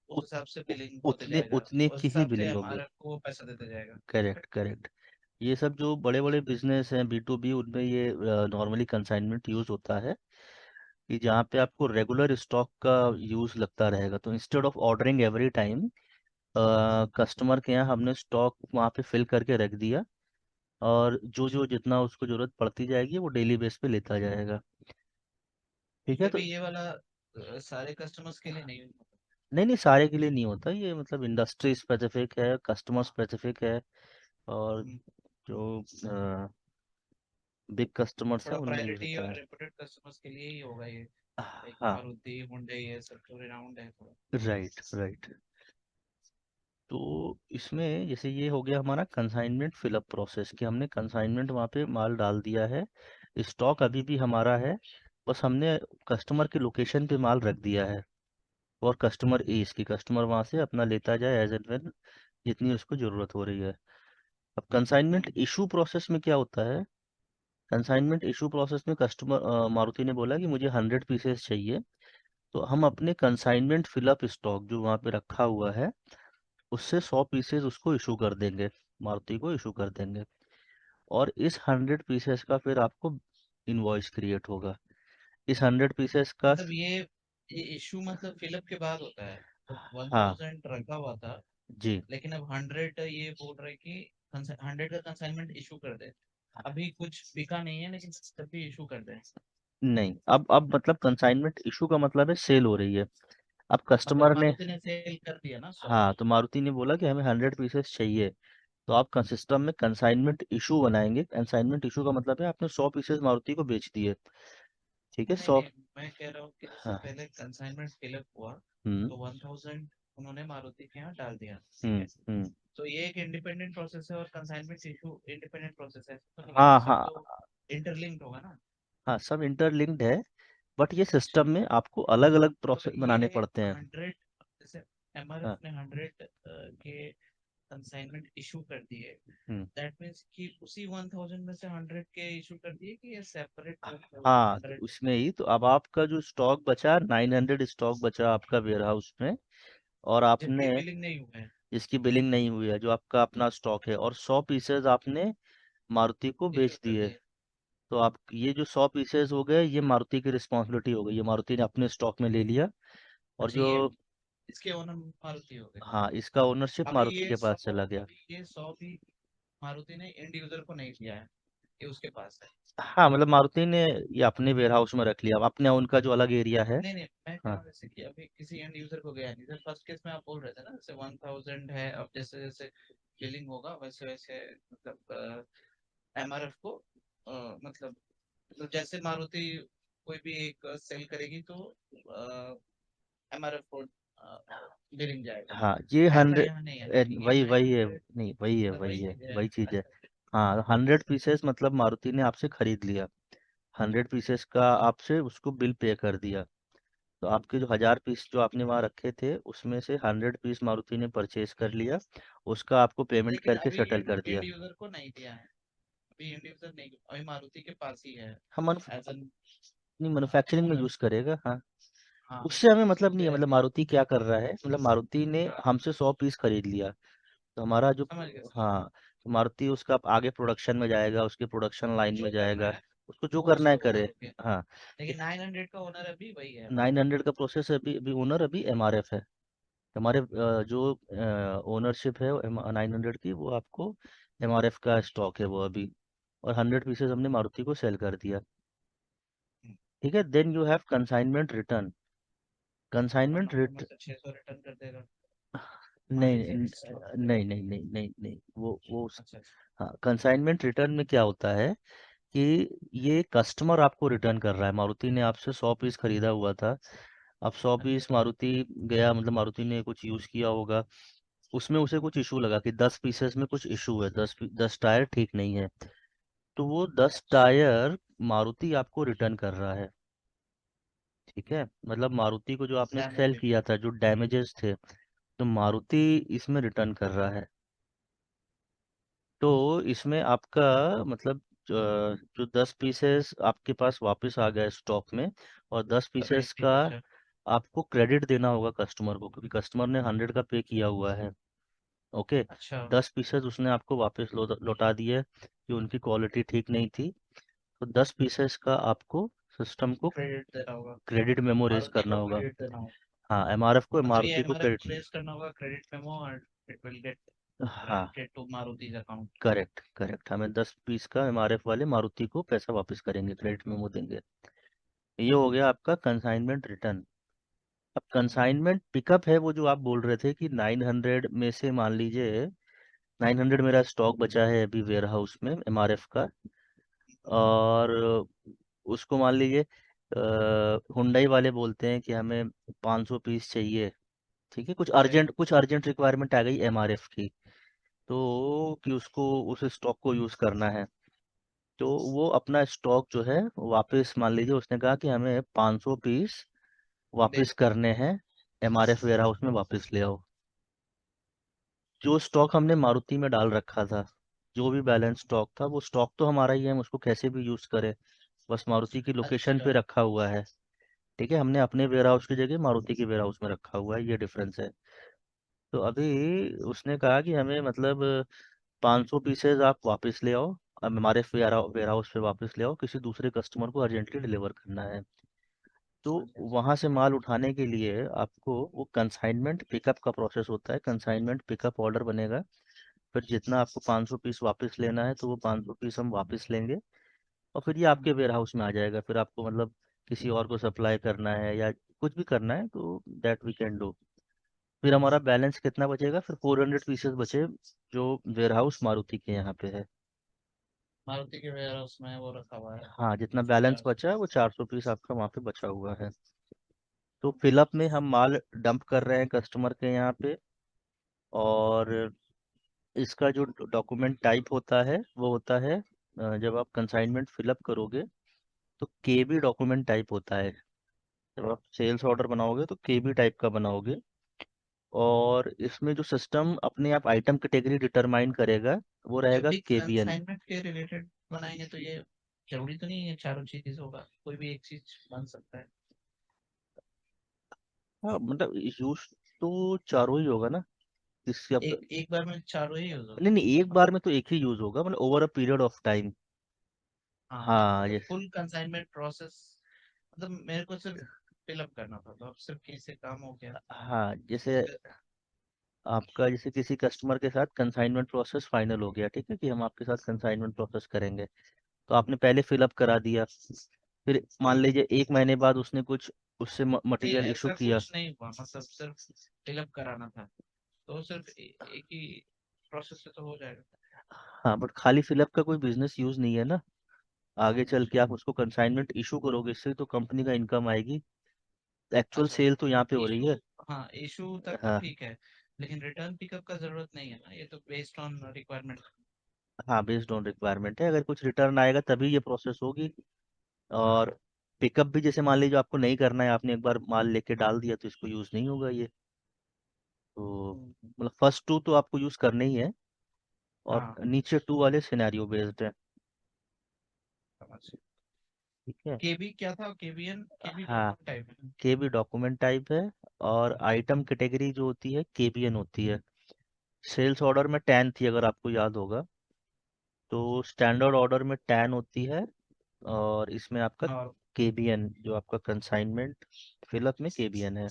उस उत, हिसाब से बिलिंग होते उतने जाएगा, उतने उस की ही हिसाब से बिलिंग होगी। एमआरएफ को पैसा देते जाएगा। Correct, correct. ये सब जो बड़े बड़े बिजनेस हैं बी टू बी, उनमें ये नॉर्मली कंसाइनमेंट यूज होता है, कि जहाँ पे आपको रेगुलर स्टॉक का यूज लगता रहेगा। तो instead of ordering every time, customer के यहाँ हमने स्टॉक वहाँ पे फिल करके रख दिया, और जो जो जितना उसको जरूरत पड़ती जाएगी वो डेली बेस पे लेता जाएगा। ठीक है। फिर तो भी ये वाला सारे कस्टमर्स के लिए नहीं होता। नहीं नहीं, सारे के लिए नहीं होता ये, मतलब इंडस्ट्री स्पेसिफिक है, कस्टमर स्पेसिफिक है। और हम्म, जो बिग कस्टमर्स हैं थोड़ा उनमें यूज प्रायोरिटी होता और है। रेपुटेड कस्टमर्स के लिए ही होगा ये। लाइक हाँ, मारुति हुंडई ये सब तो रिनाउंड है थोड़ा। Right, right. तो इसमें जैसे ये हो गया हमारा कंसाइनमेंट फिलअप प्रोसेस, कि हमने कंसाइनमेंट वहाँ पे माल डाल दिया है, स्टॉक अभी भी हमारा है, बस हमने कस्टमर की लोकेशन पे माल रख दिया है, और कस्टमर एज की कस्टमर वहाँ से अपना लेता जाए एज एंड व्हेन जितनी उसको ज़रूरत हो रही है। अब कंसाइनमेंट इशू प्रोसेस में क्या होता है? कंसाइनमेंट इशू प्रोसेस में कस्टमर मारुति ने बोला कि मुझे 100 पीसेस चाहिए, तो हम अपने कंसाइनमेंट फिलअप स्टॉक जो वहाँ पे रखा हुआ है, उससे 100 पीसेस उसको इशू कर देंगे, मारुति को इशू कर देंगे। और इस 100 पीसेस का फिर आपको इनवॉइस क्रिएट होगा। इस 100 पीसेस का। मतलब ये इशू मतलब फिलअप के बाद होता है? तो वन हाँ थाउजेंड रखा हुआ था, जी। लेकिन अब 100 ये बोल रहे कि 100 का कंसाइनमेंट इशू कर दे। अभी कुछ बिका नहीं है लेकिन तब भी इशू कर दे। नहीं, अब मतलब कंसाइनमेंट इशू का मतलब है सेल हो रही है। अब मतलब कस्टमर ने। मारुति ने सेल कर दिया ना 100। हाँ, तो मारुति ने बोला कि हमें 100 पीसेस चाहिए, तो आप सिस्टम में कंसाइनमेंट इशू बनाएंगे। कंसाइनमेंट इशू का मतलब है आपने 100 पीसेस मारुति को बेच दिए। ठीक है, नहीं 100। नहीं, मैं कह रहा हूँ कि जैसे हाँ। पहले कंसाइनमेंट फिलअप हुआ हम्म, तो 1000 उन्होंने मारुति के यहाँ डाल दिया, ठीक है। हम्म। तो ये एक इंडिपेंडेंट प्रोसेस है और कंसाइनमेंट इशू इंडिपेंडेंट प्रोसेस है, तो लेकिन हाँ, सब हाँ, तो इंटरलिंक्ड होगा ना। हाँ, सब इंटरलिंक्ड है, बट ये अच्छा, सिस्टम में आपको अलग अलग तो प्रोसेस ये बनाने पड़ते हैं। 100 जैसे हाँ। एमआरएफ ने 100 के कंसाइनमेंट इशू कर दिए, हम्म। दैट मीन्स कि उसी 1000 में से 100 के इशू कर दिए कि ये सेपरेट हाँ, तो 100? उसमें ही तो अब आपका जो स्टॉक बचा, 900 स्टॉक बचा आपका वेयर हाउस में, और जिनकी आपने बिलिंग नहीं हुए हैं जिसकी बिलिंग नहीं हुई है, जो आपका अपना स्टॉक है, और 100 पीसेज आपने मारुति को इशू बेच कर दिए। दिए। तो आप ये जो 100 पीसेज हो गए, ये मारुति की रिस्पॉन्सिबिलिटी हो गई, ये मारुति ने अपने स्टॉक में ले लिया। और अच्छा, जो। ये इसके ओनर मारुति हो गए। हाँ, इसका ओनरशिप अभी मारुति ये के 100 पास चला गया। अभी ये 100 भी मारुति ने इंड यूजर को नहीं दिया है, ये उसके पास है। हाँ, मतलब मारुति ने ये अपने वेयर हाउस में रख लिया, अब अपने उनका जो अलग एरिया है। नहीं नहीं, मैं कह हाँ, रहा हूँ जैसे कि अभी किसी एंड यूजर को गया नहीं, जैसे फर्स्ट केस में आप बोल रहे थे ना, जैसे 1000 है, अब जैसे जैसे बिलिंग होगा वैसे वैसे मतलब एमआरएफ को मतलब, तो जैसे मारुति कोई भी एक सेल करेगी तो एमआरएफ को बिलिंग जाएगा। हाँ, ये ऐसा 100। यहाँ नहीं है ना, ये वही वही है, 900 नहीं, वही है, मतलब वही वही है, चीज है। वही चीज है। अच्छा, हाँ, 100 पीसेस मतलब मारुति ने आपसे खरीद लिया, 100 पीसेस का आपसे उसको बिल पे कर दिया। तो आपके जो 1000 पीस जो आपने वहाँ रखे थे, उसमें से 100 पीस मारुति ने परचेज कर लिया, उसका आपको पेमेंट लेकिन करके अभी सेटल एंड कर एंड दिया। यूजर को नहीं दिया है। अभी एंड यूजर नहीं, अभी मारुति के पास ही है हम एज एन नहीं, मैन्युफैक्चरिंग में ओनर। यूज करेगा, हाँ। हाँ, उससे हमें उसके मतलब नहीं लिए है, मतलब अभी मारुति क्या कर रहा है, मतलब मारुति ने हमसे 100 पीस खरीद लिया, तो हमारा जो। समझ गया समझ हाँ, तो मारुति उसका आगे प्रोडक्शन में जाएगा, उसके प्रोडक्शन लाइन में जो करना जाएगा, है उसको जो वो करना है उसका करे। ओनर हो गया। हाँ। लेकिन 900 का ओनर अभी वही है मतलब। 900 का प्रोसेस अभी अभी ओनर अभी एमआरएफ है। हमारे जो ओनरशिप है 900 की, वो आपको एमआरएफ का स्टॉक है वो अभी, और 100 पीसेस हमने मारुति को सेल कर दिया। हम्म, ठीक है, then you have consignment return. और कंसाइनमेंट नंबर में रिट से 600 रिटर्न कर देगा मान नहीं, लीजिए। नहीं, नहीं, नहीं, नहीं, नहीं, नहीं, वो अच्छा अच्छा। हाँ, कंसाइनमेंट रिटर्न में क्या होता है कि ये कस्टमर आपको रिटर्न कर रहा है। मारुति ने आपसे 100 पीस खरीदा हुआ था। अब 100 पीस अच्छा। मारुति गया, मतलब मारुति ने कुछ यूज़ किया होगा, उसमें उसे कुछ इशू लगा कि 10 पीसेस में कुछ इशू है, 10 टायर ठीक नहीं है। तो वो 10 टायर मारुति आपको रिटर्न कर रहा है। ठीक है, मतलब मारुति को जो आपने डैमेज सेल है। किया था, जो डैमेजेस थे, तो मारुति इसमें रिटर्न कर रहा है। तो इसमें आपका मतलब जो 10 पीसेस आपके पास वापस आ गए स्टॉक में, और दस और एक पीसेस भी का बचा। आपको क्रेडिट देना होगा कस्टमर को, क्योंकि कस्टमर ने 100 का पे किया हुआ है। ओके। अच्छा। 10 पीसेस उसने आपको वापस लौटा दिए कि उनकी क्वालिटी ठीक नहीं थी। तो 10 पीसेस का आपको सिस्टम को क्रेडिट देना होगा। क्रेडिट मेमो रेज मारुति करना को होगा। क्रेडिट देना होगा। हाँ, एमआरएफ को मतलब ये मारुति को एमआरएफ क्रेडिट। रेस करना होगा, क्रेडिट मेमो, और इट विल गेट हाँ, credited to Maruti account. Correct correct, हमें 10 पीस का एमआरएफ वाले मारुति को पैसा वापस करेंगे, क्रेडिट मेमो देंगे। ये हो गया आपका कंसाइनमेंट रिटर्न। अब कंसाइनमेंट पिकअप है वो जो आप बोल रहे थे कि 900 में से मान लीजिए 900 मेरा स्टॉक बचा है अभी वेयर हाउस में एमआरएफ का, और उसको मान लीजिए हुंडई वाले बोलते हैं कि हमें 500 पीस चाहिए। ठीक है, राइट। कुछ अर्जेंट रिक्वायरमेंट आ गई एमआरएफ की, तो कि उसको उस स्टॉक को यूज़ करना है। तो वो अपना स्टॉक जो है वापस, मान लीजिए उसने कहा कि हमें 500 पीस दे। वापस करने हैं, एमआरएफ वेयर हाउस में वापस ले आओ। जो स्टॉक हमने मारुति में डाल रखा था, जो भी बैलेंस स्टॉक था, वो स्टॉक तो हमारा ही है, हम उसको कैसे भी यूज़ करें, बस मारुति की लोकेशन अच्छा। पे रखा हुआ है। ठीक है, हमने अपने वेयर हाउस की जगह मारुति के वेयर हाउस में रखा हुआ है, ये डिफरेंस है। तो अभी उसने कहा कि हमें मतलब 500 पीसेज आप वापस ले आओ, अब हमारे वेयर हाउस पे वापस ले आओ, किसी दूसरे कस्टमर को अर्जेंटली डिलीवर करना है। तो वहां से माल उठाने के लिए आपको वो कंसाइनमेंट पिकअप का प्रोसेस होता है, कंसाइनमेंट पिकअप ऑर्डर बनेगा। फिर जितना आपको 500 पीस वापस लेना है, तो वो 500 पीस हम वापस लेंगे, और फिर ये आपके वेयर हाउस में आ जाएगा। फिर आपको मतलब किसी और को सप्लाई करना है या कुछ भी करना है, तो दैट वी कैन डू। फिर हमारा बैलेंस कितना बचेगा, फिर 400 पीसेस बचे, जो वेयर हाउस मारुति के यहाँ पे है। मारुति के वेयर हाउस में वो रखा हुआ है। हाँ, जितना बैलेंस 400। बचा है वो 400 पीस आपका वहाँ पे बचा हुआ है। तो फिलअप में हम माल डंप कर रहे हैं कस्टमर के यहाँ पे, और इसका जो डॉक्यूमेंट टाइप होता है वो होता है, जब आप कंसाइनमेंट फिलअप करोगे तो केबी डॉक्यूमेंट टाइप होता है। जब आप सेल्स ऑर्डर बनाओगे तो केबी टाइप का बनाओगे, और इसमें जो सिस्टम अपने आप आइटम कैटेगरी डिटरमाइन करेगा वो जब रहेगा भी केबीएन। कंसाइनमेंट के रिलेटेड बनाएंगे तो ये जरूरी तो नहीं है चारों चीज होगा, कोई भी एक चीज बन सकता है। हाँ, मतलब यूज तो चारों ही होगा ना, इससे आपका। एक एक बार में चारों ही यूज नहीं होगा। नहीं, एक बार मतलब में तो एक ही यूज होगा, मतलब over a period of time. हाँ, हाँ, मतलब ये। Full consignment process. मतलब मेरे को सिर्फ फिलअप करना था, तो अब सिर्फ कैसे काम हो गया। हाँ, जैसे अगर। आपका, जैसे किसी कस्टमर के साथ कंसाइनमेंट प्रोसेस फाइनल हो गया, ठीक है, कि हम आपके साथ कंसाइनमेंट प्रोसेस करेंगे, तो आपने पहले फिलअप करा दिया। फिर मान लीजिए 1 महीने बाद उसने कुछ उससे नहीं, मटेरियल इशू ऐसा किया। कुछ नहीं हुआ, मतलब सिर्फ फिलअप कराना था, तो सिर्फ एक ही प्रोसेस से तो हो जाएगा। हाँ, बट खाली फिलअप का कोई बिजनेस यूज नहीं है ना। आगे चल के आप उसको कंसाइनमेंट इशू करोगे, इससे तो कंपनी का इनकम आएगी। एक्चुअल अच्छा। सेल तो यहाँ पे हो रही इशू। है। हाँ, इशू तक तो हाँ। ठीक है, लेकिन रिटर्न पिकअप का जरूरत नहीं है ना, ये तो बेस्ड ऑन रिक्वायरमेंट। हाँ, बेस्ड ऑन रिक्वायरमेंट है, अगर कुछ रिटर्न आएगा तभी ये प्रोसेस होगी। और पिकअप भी जैसे मान लीजिए आपको नहीं करना है, आपने एक बार माल लेके डाल दिया, तो इसको यूज नहीं होगा ये। तो मतलब फर्स्ट टू तो आपको यूज करने ही है, और हाँ, नीचे टू वाले सिनेरियो बेस्ड है। समझ। ठीक है। केबी क्या था, केबीएन, केबी हाँ, डॉक्यूमेंट टाइप है। के भी डॉक्यूमेंट टाइप है, और आइटम कैटेगरी जो होती है केबीएन होती है। सेल्स ऑर्डर में 10 थी, अगर आपको याद होगा, तो स्टैंडर्ड ऑर्डर में 10 होती है, और इसमें आपका और केबीएन, जो आपका कंसाइनमेंट फिलअप में केबीएन है।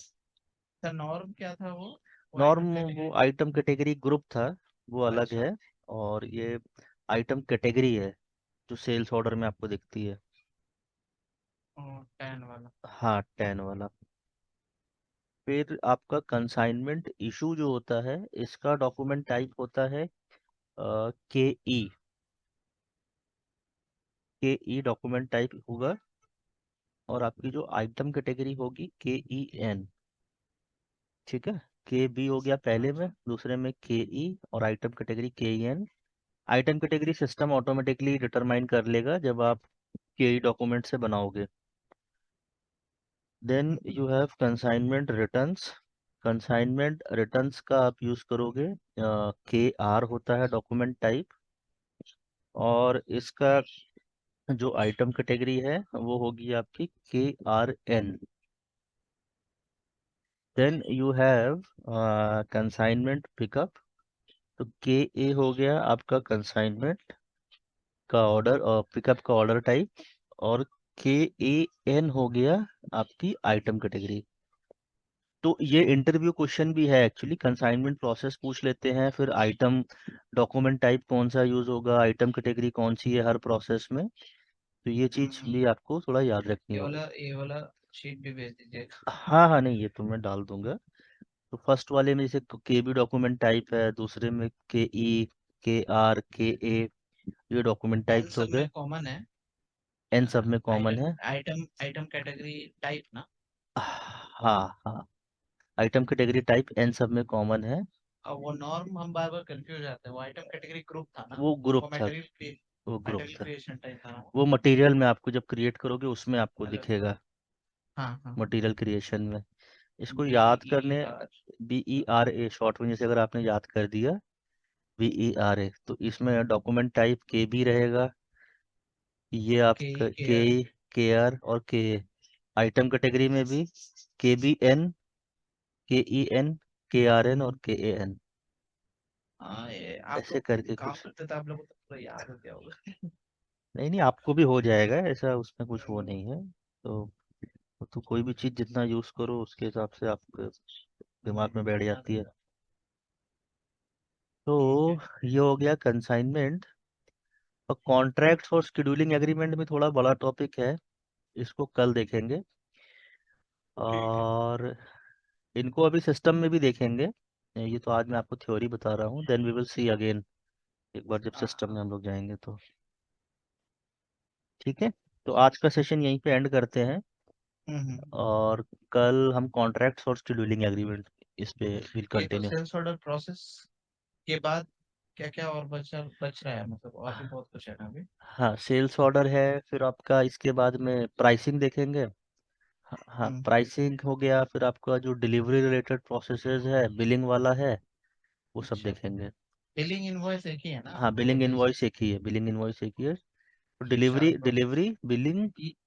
नॉर्म क्या था वो नॉर्म आइटम वो कैटेगरी। आइटम कैटेगरी ग्रुप था, वो अलग अच्छा। है। और ये आइटम कैटेगरी है, जो सेल्स ऑर्डर में आपको दिखती है। 10 वाला। हाँ, 10 वाला। फिर आपका कंसाइनमेंट इशू जो होता है, इसका डॉक्यूमेंट टाइप होता है के ई डॉक्यूमेंट टाइप होगा, और आपकी जो आइटम कैटेगरी होगी KEN। ठीक है, KB हो गया पहले में, दूसरे में KE, और item category KEN। Item category system automatically determine कर लेगा जब आप KE डॉक्यूमेंट से बनाओगे। Then you have consignment returns. Consignment returns का आप यूज करोगे, KR होता है डॉक्यूमेंट टाइप, और इसका जो आइटम कैटेगरी है वो होगी आपकी KRN। Then you have consignment pickup. तो KA हो गया आपका कंसाइनमेंट का ऑर्डर और पिकअप का ऑर्डर टाइप, और KAN हो गया आपकी आइटम कैटेगरी। तो ये इंटरव्यू क्वेश्चन भी है एक्चुअली, कंसाइनमेंट प्रोसेस पूछ लेते हैं, फिर आइटम डॉक्यूमेंट टाइप कौन सा यूज होगा, आइटम कैटेगरी कौन सी है हर प्रोसेस में। तो ये चीज हम्म। भी आपको थोड़ा याद रखनी होगी। ये वाला शीट भी भेज दीजिएगा। हाँ हाँ, नहीं ये तो मैं डाल दूंगा। तो फर्स्ट वाले में जैसे KB डॉक्यूमेंट टाइप है, दूसरे में KE, KR, KA, ये डॉक्यूमेंट एन टाइप्स हो सब गए। में कॉमन है। एन सब में कॉमन है। आइटम आइटम कैटेगरी टाइप ना। हाँ हाँ, आइटम कैटेगरी टाइप एन सब में कॉमन है। और वो नॉर्म हम बार बार कंफ्यूज जाते हैं, वो आइटम कैटेगरी ग्रुप था ना। वो ग्रुप वो था, मटेरियल वो ग्रुप मटेरियल था। क्रिएशन टाइप था ना वो। वो मटेरियल में आपको जब क्रिएट करोगे उसमें आपको अलग। दिखेगा, हाँ हाँ। मटेरियल क्रिएशन में। इसको बी याद ई करने, आर। BERA शॉर्ट में जैसे अगर आपने याद कर दिया BERA, तो इसमें डॉक्यूमेंट टाइप KB रहेगा, ये के आपका के आर। KR और KA। आइटम कैटेगरी में भी KBN, KEN, KRN और KAN, हाँ, ये आप ऐसे लोग करके काम कुछ। करते तो आप लोगों को तो पूरा याद हो गया होगा। नहीं नहीं, आपको भी हो जाएगा ऐसा, उसमें कुछ वो नहीं है। तो कोई भी चीज़ जितना यूज़ करो उसके हिसाब से आपके दिमाग में बैठ याद जाती है। रहता। तो ठीक है। ये हो गया कंसाइनमेंट। और कॉन्ट्रैक्ट्स और शेड्यूलिंग एग्रीमेंट में थोड़ा बड़ा टॉपिक है, इसको कल देखेंगे। ठीक है। और इनको अभी सिस्टम में भी देखेंगे, ये तो आज मैं आपको थ्योरी बता रहा हूँ, then we will see again एक बार जब हाँ सिस्टम हाँ। में हम लोग जाएंगे तो। ठीक है, तो आज का सेशन यहीं पे एंड करते हैं, हम्म। और कल हम कॉन्ट्रैक्ट्स और शेड्यूलिंग एग्रीमेंट इस पे विल ये तो कंटिन्यू। सेल्स ऑर्डर प्रोसेस के बाद क्या क्या और बच रहा है, मतलब और भी बहुत कुछ है ना अभी। हाँ, सेल्स ऑर्डर है, फिर आपका इसके बाद में प्राइसिंग देखेंगे। हाँ हाँ, हम्म। प्राइसिंग हो गया, फिर आपका जो डिलीवरी रिलेटेड प्रोसेसेस है, बिलिंग वाला है, वो सब अच्छा। देखेंगे। बिलिंग इनवॉइस एक ही है ना हाँ, पूरे बिलिंग सेल्स। इनवॉइस एक ही है, बिलिंग इनवॉइस एक ही है। तो अच्छा डिलीवरी तो डिलीवरी बिलिंग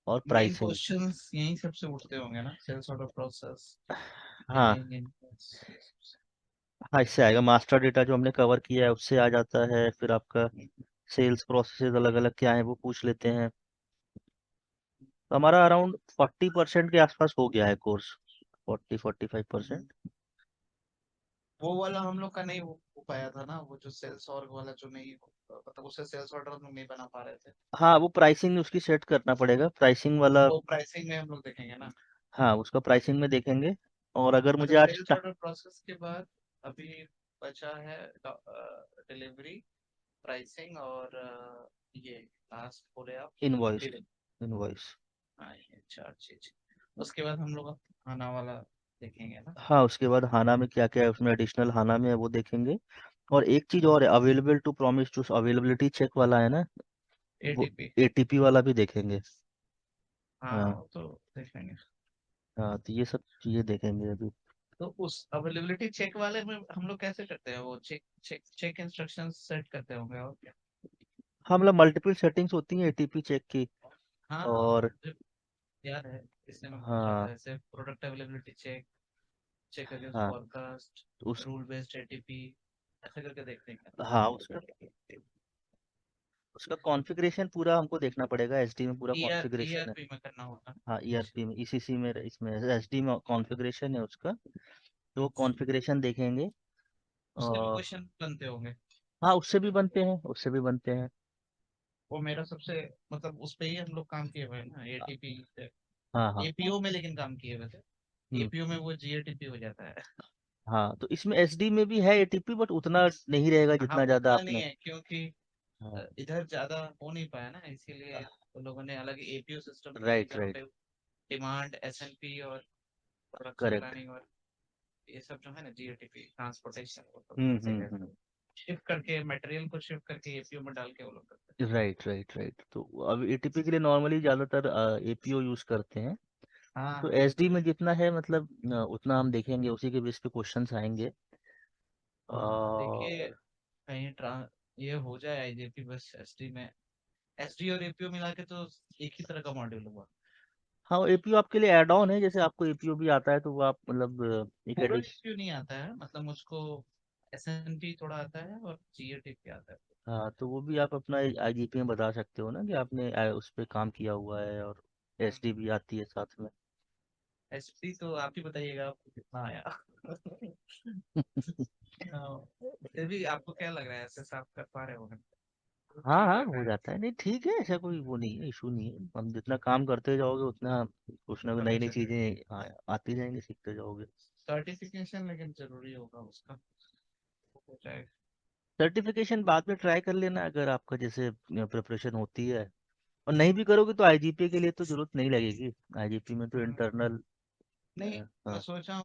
और मेन प्राइसिंग। क्वेश्चंस यहीं सबसे उठते होंगे ना, सेल्स ऑर्डर प्रोसेस, हाँ बिलिंग इनवॉइस। हाँ, इससे आएगा मास्टर डेटा जो हमने कवर किया है उससे आ जाता है, फिर आपका सेल्स प्रोसेसेस अलग अलग क्या है वो पूछ लेते हैं। तो हमारा अराउंड 40% के आसपास हो गया है कोर्स, 40-45%। वो वाला हम लोग का नहीं हो पाया था ना, वो जो सेल्स ऑर्ग वाला जो नहीं, मतलब उससे सेल्स ऑर्डर हम लोग नहीं बना पा रहे थे। हाँ, वो प्राइसिंग उसकी सेट करना पड़ेगा, प्राइसिंग वाला। वो प्राइसिंग में हम लोग देखेंगे ना। हाँ, उसका प्राइसिंग में देखेंगे। और अगर मुझे मतलब आज सेल्स ऑर्डर प्रोसेस के बाद अभी बचा है डिलीवरी, प्राइसिंग और ये लास्ट बोले आप, इनवॉइस, बिलिंग। इनवॉइस। हाँ, ये चार चीज। उसके बाद हम लोग खाना वाला देखेंगे ना। हाँ, उसके बाद हाना में क्या क्या है, उसमें एडिशनल हाना में है वो देखेंगे। और एक चीज और है, अवेलेबल टू प्रॉमिस, जो अवेलेबिलिटी चेक वाला है ना, वो एटीपी। ATP वाला भी देखेंगे। हाँ हाँ वो तो देखेंगे। हाँ, तो ये सब चीजें देखेंगे अभी। तो उस अवेलेबिलिटी चेक वाले में हम लोग कैसे करते हैं, वो check check check instruction set करते होंगे और क्या। हाँ, मतलब मल्टीपल सेटिंग्स होती हैं ATP चेक की। हाँ हाँ, और मुझे याद है, इसने में पूछा था हाँ ऐसे product availability check, check against हाँ, फोरकास्ट, तो उस रूल बेस्ड एटीपी, ऐसे करके देखते हैं क्या। हाँ, उसका उसका कॉन्फ़िगरेशन पूरा हमको देखना पड़ेगा, SD में पूरा कॉन्फ़िगरेशन है। ईआरपी में करना होगा। हाँ, अच्छा। ERP में, ECC में, इसमें SD में कॉन्फ़िगरेशन है उसका, तो वो अच्छा। कॉन्फ़िगरेशन देखेंगे। उससे भी और क्वेश्चन बनते होंगे। हाँ, उससे भी बनते हैं, उससे भी बनते हैं। वो मेरा सबसे, मतलब उस पे ही हम लोग काम किए हुए हैं ना, एटीपी। हाँ हाँ। एपीओ में लेकिन काम किए हुए थे। हम्म। एपीओ में वो जीएटीपी हो जाता है। हाँ, तो इसमें एसडी में भी है एटीपी, बट उतना नहीं रहेगा हाँ जितना ज्यादा उतना नहीं आपने। है, क्योंकि हाँ, इधर ज्यादा हो नहीं पाया ना, इसीलिए तो लोगों ने अलग एपीयू सिस्टम दिया है राइट जहाँ राइट। पे डिमांड, एसएनपी और प्रोडक्शन करेक्ट। प्लानिंग और ये सब जो है ना, जीएटीपी ट्रांसपोर्टेशन, वो सब ऐसे हम्म। करके शिफ्ट करके मटेरियल को शिफ्ट करके एपीयू में डाल के वो लोग करते राइट राइट राइट। तो अब एटीपी के लिए नॉर्मली ज्यादातर एपीओ यूज करते हैं। हैं। हाँ तो हाँ। एसडी में जितना है मतलब उतना हम देखेंगे, उसी के बेस पे क्वेश्चंस आएंगे। देखिए अ, कहीं ये हो जाए आईजेपी बस एसडी में, एसडी और एपीयू मिला के तो एक ही तरह का मॉड्यूल हुआ। हाँ, एपीओ आपके लिए एड ऑन है, जैसे आपको एपीओ भी आता है तो वो आप मतलब एक पूरा एडिश। एपीयू नहीं आता है, मतलब मुझको एसएनपी थोड़ा आता है और जीएटीपी आता है। हाँ, तो वो भी आप अपना आईजीपी में बता सकते हो ना कि आपने उस पर काम किया हुआ है, और एसडी भी आती है साथ में। एसडी तो आप ही बताइएगा आपको कितना आया। हाँ, फिर भी आपको क्या लग रहा है, ऐसे साफ कर पा रहे हो? हाँ ठीक हाँ, लग रहा हो है? जाता है। नहीं, ठीक है, ऐसा कोई वो नहीं है, इशू नहीं है। हम जितना काम करते जाओगे उतना कुछ ना कुछ पता नई नई चलेगा। चीजें आती जाएंगी, सीखते जाओगे। सर्टिफिकेशन लेकिन जरूरी होगा उसका, हो जाएगा। सर्टिफिकेशन बाद में ट्राई कर लेना, अगर आपका जैसे प्रिपरेशन होती है। और नहीं भी करोगे तो आईजीपी के लिए तो जरूरत नहीं लगेगी। आईजीपी में तो हम्म, इंटरनल। नहीं मैं हाँ। सोचा